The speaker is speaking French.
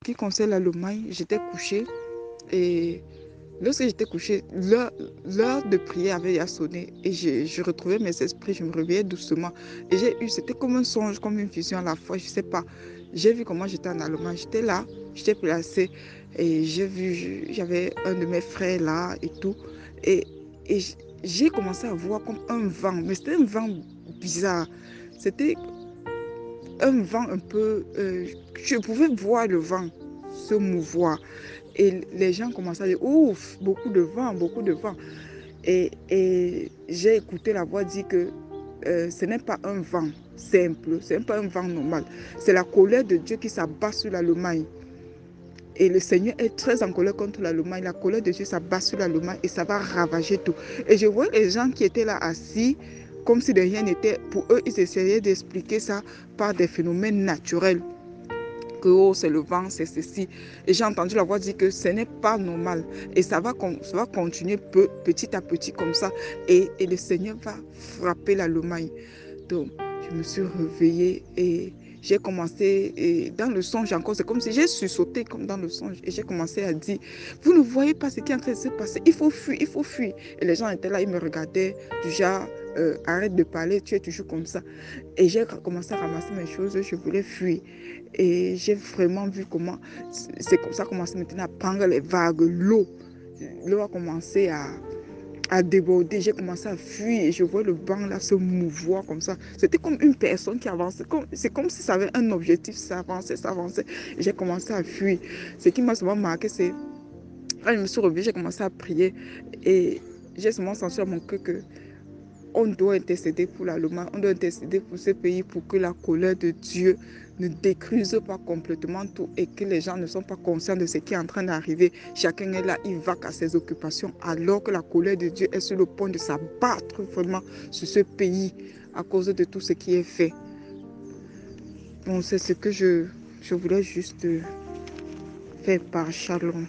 qui concerne l'Allemagne, j'étais couchée et lorsque j'étais couchée, l'heure de prière avait déjà sonné et je retrouvais mes esprits, je me réveillais doucement. Et c'était comme un songe, comme une vision à la fois, je ne sais pas. J'ai vu comment j'étais en Allemagne, j'étais là, j'étais placée et j'avais un de mes frères là et tout. Et, et j'ai commencé à voir comme un vent, mais c'était un vent bizarre. C'était un vent un peu... je pouvais voir le vent se mouvoir. Et les gens commençaient à dire, ouf, beaucoup de vent, beaucoup de vent. Et j'ai écouté la voix dire que ce n'est pas un vent simple, ce n'est pas un vent normal. C'est la colère de Dieu qui s'abat sur l'Allemagne. Et le Seigneur est très en colère contre l'Allemagne. La colère de Dieu s'abat sur l'Allemagne et ça va ravager tout. Et je vois les gens qui étaient là assis, comme si de rien n'était. Pour eux, ils essayaient d'expliquer ça par des phénomènes naturels. Que oh, c'est le vent, c'est ceci. Et j'ai entendu la voix dire que ce n'est pas normal. Et ça va continuer petit à petit comme ça. Et le Seigneur va frapper l'Allemagne. Donc, je me suis réveillée et j'ai commencé, et dans le songe encore, c'est comme si j'ai sursauté comme dans le songe. Et j'ai commencé à dire, vous ne voyez pas ce qui est en train de se passer, il faut fuir, il faut fuir. Et les gens étaient là, ils me regardaient, du genre, arrête de parler, tu es toujours comme ça. Et j'ai commencé à ramasser mes choses, je voulais fuir. Et j'ai vraiment vu comment, c'est comme ça commencé maintenant à prendre les vagues, l'eau. L'eau a commencé à déborder, j'ai commencé à fuir et je vois le banc là se mouvoir comme ça. C'était comme une personne qui avançait, c'est comme si ça avait un objectif, ça avançait, ça avançait. J'ai commencé à fuir. Ce qui m'a souvent marqué, c'est quand je me suis réveillée, j'ai commencé à prier et j'ai seulement senti dans mon cœur que on doit intercéder pour l'Allemagne, on doit intercéder pour ce pays pour que la colère de Dieu ne détruise pas complètement tout et que les gens ne sont pas conscients de ce qui est en train d'arriver. Chacun est là, il va à ses occupations alors que la colère de Dieu est sur le point de s'abattre vraiment sur ce pays à cause de tout ce qui est fait. Bon, c'est ce que je voulais juste faire par Shalom.